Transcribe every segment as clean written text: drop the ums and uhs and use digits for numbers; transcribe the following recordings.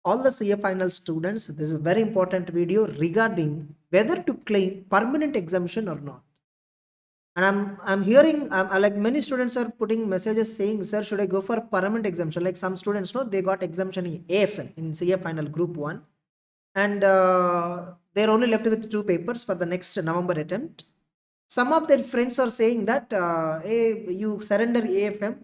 All the CA final students, this is a very important video regarding whether to claim permanent exemption or not. And I'm hearing like many students are putting messages saying, sir, should I go for permanent exemption? Like some students know they got exemption in AFM in CA final group 1, and they're only left with 2 papers for the next November attempt. Some of their friends are saying that, hey, you surrender AFM,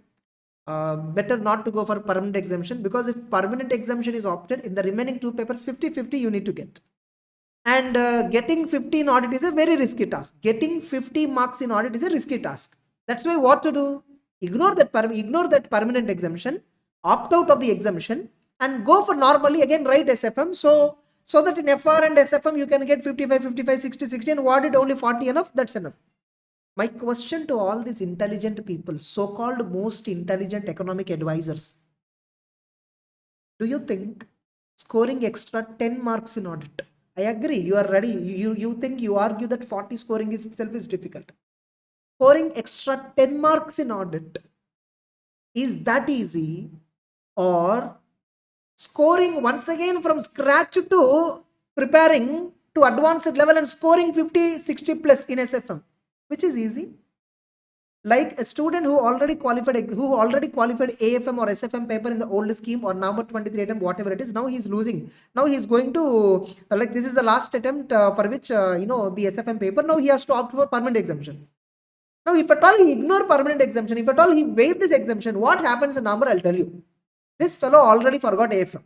better not to go for permanent exemption, because if permanent exemption is opted, in the remaining 2 papers 50-50 you need to get. And getting 50 in audit is a very risky task. Getting 50 marks in audit is a risky task. That's why what to do? Ignore that permanent exemption, opt out of the exemption, and go for normally again write SFM. So that in FR and SFM you can get 55, 55, 60, 60, and audit only 40 enough. That's enough. My question to all these intelligent people, so-called most intelligent economic advisors, do you think scoring extra 10 marks in audit? I agree, you are ready. You think, you argue that 40 scoring is itself is difficult. Scoring extra 10 marks in audit, is that easy? Or scoring once again from scratch to preparing to advanced level and scoring 50, 60 plus in SFM, which is easy? Like a student who already qualified AFM or SFM paper in the old scheme or November 23 attempt, whatever it is, now he's losing. Now he's going to, like, this is the last attempt for which, the SFM paper, now he has to opt for permanent exemption. Now, if at all he ignore permanent exemption, if at all he waive this exemption, what happens in number, I'll tell you. This fellow already forgot AFM.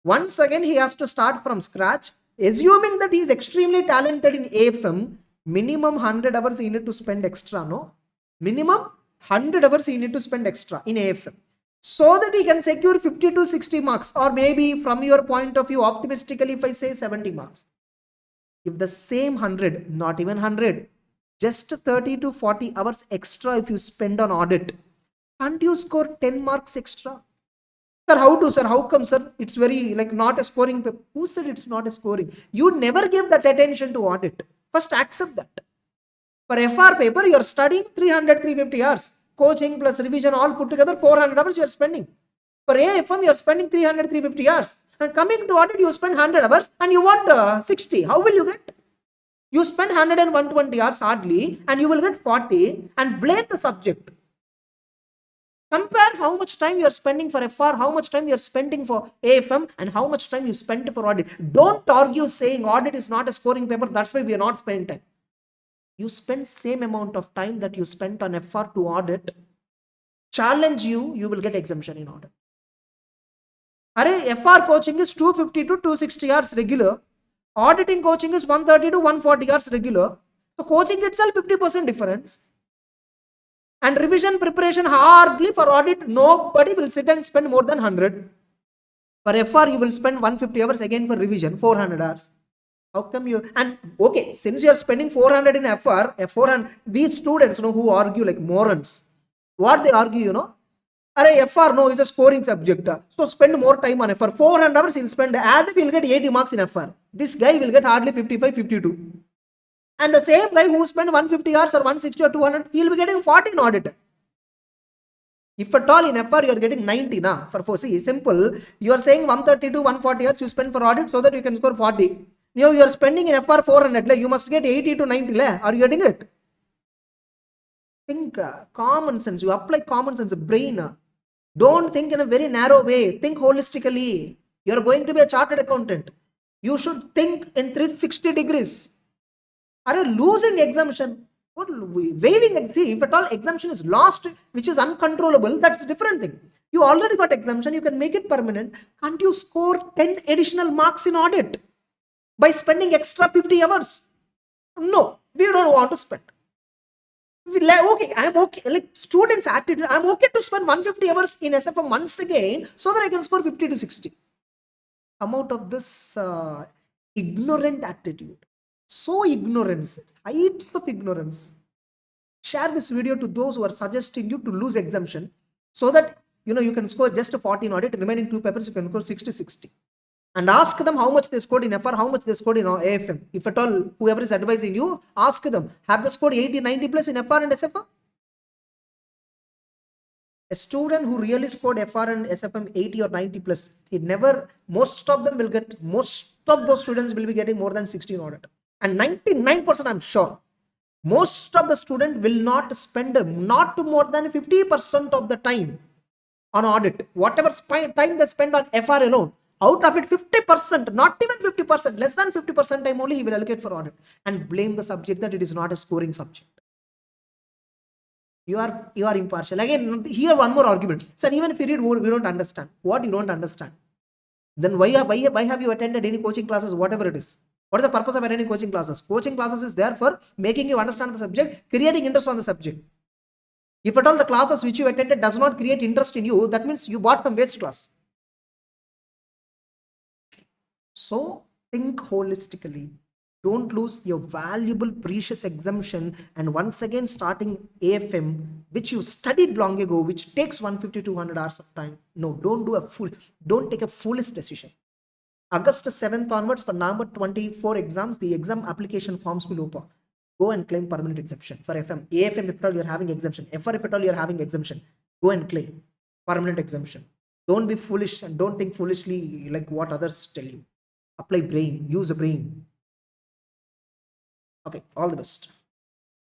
Once again, he has to start from scratch, assuming that he is extremely talented in AFM. Minimum 100 hours he need to spend extra, no? Minimum 100 hours he need to spend extra in AFM, so that he can secure 50 to 60 marks, or maybe from your point of view, optimistically, if I say 70 marks. If the same 100, not even 100, just 30 to 40 hours extra if you spend on audit, can't you score 10 marks extra? Sir, how to, sir? How come, sir? It's very, like, not a scoring paper. Who said it's not a scoring? You never give that attention to audit. First, accept that. For FR paper, you're studying 300, 350 hours. Coaching plus revision all put together, 400 hours you're spending. For AFM, you're spending 300, 350 hours. And coming to audit, you spend 100 hours and you want 60. How will you get? You spend 100 and 120 hours hardly, and you will get 40, and blame the subject. Compare how much time you are spending for FR, how much time you are spending for AFM, and how much time you spend for audit. Don't argue saying audit is not a scoring paper, that's why we are not spending time. You spend same amount of time that you spent on FR to audit. Challenge you, you will get exemption in audit. FR coaching is 250 to 260 hours regular. Auditing coaching is 130 to 140 hours regular. So coaching itself 50% difference. And revision preparation hardly for audit, nobody will sit and spend more than 100. For FR, you will spend 150 hours again for revision, 400 hours. How come you, and okay, since you are spending 400 in FR, 400, these students who argue like morons, what they argue, FR no is a scoring subject, so spend more time on FR. 400 hours he'll spend, as if he'll get 80 marks in FR. This guy will get hardly 55, 52. And the same guy who spent 150 hours or 160 or 200, he'll be getting 40 in audit. If at all in FR you're getting 90, for see, simple, you are saying 130 to 140 hours you spend for audit so that you can score 40. You are spending in FR 400, you must get 80 to 90, are you getting it? Think common sense, you apply common sense, brain. Don't think in a very narrow way, think holistically. You're going to be a chartered accountant. You should think in 360 degrees. Are you losing exemption? What waiving? See, if at all exemption is lost, which is uncontrollable, that's a different thing. You already got exemption, you can make it permanent. Can't you score 10 additional marks in audit by spending extra 50 hours? No, we don't want to spend. Okay, I'm okay. Like students' attitude, I'm okay to spend 150 hours in SFM once again so that I can score 50 to 60. Come out of this ignorant attitude. So ignorance, heights of ignorance. Share this video to those who are suggesting you to lose exemption so that you can score just a 40 in audit, remaining 2 papers you can score 60-60. And ask them how much they scored in FR, how much they scored in AFM. If at all, whoever is advising you, ask them, have they scored 80, 90 plus in FR and SFR? A student who really scored FR and SFM 80 or 90 plus, it never, most of them will get, most of those students will be getting more than 16 audit. And 99% I'm sure, most of the student will not spend not more than 50% of the time on audit. Whatever time they spend on FR alone, out of it 50%, not even 50%, less than 50% time only he will allocate for audit, and blame the subject that it is not a scoring subject. You are impartial. Again, here one more argument. Sir, even if you read we don't understand. What you don't understand? Then why have you attended any coaching classes, whatever it is? What is the purpose of attending coaching classes? Coaching classes is there for making you understand the subject, creating interest on the subject. If at all the classes which you attended does not create interest in you, that means you bought some waste class. So think holistically. Don't lose your valuable, precious exemption. And once again, starting AFM, which you studied long ago, which takes 150 to 200 hours of time. No, don't take a foolish decision. August 7th onwards for November 24 exams, the exam application forms will open. Go and claim permanent exemption for FM. AFM, if at all you're having exemption. FR, if at all you're having exemption. Go and claim permanent exemption. Don't be foolish and don't think foolishly like what others tell you. Apply brain, use a brain. Okay, all the best.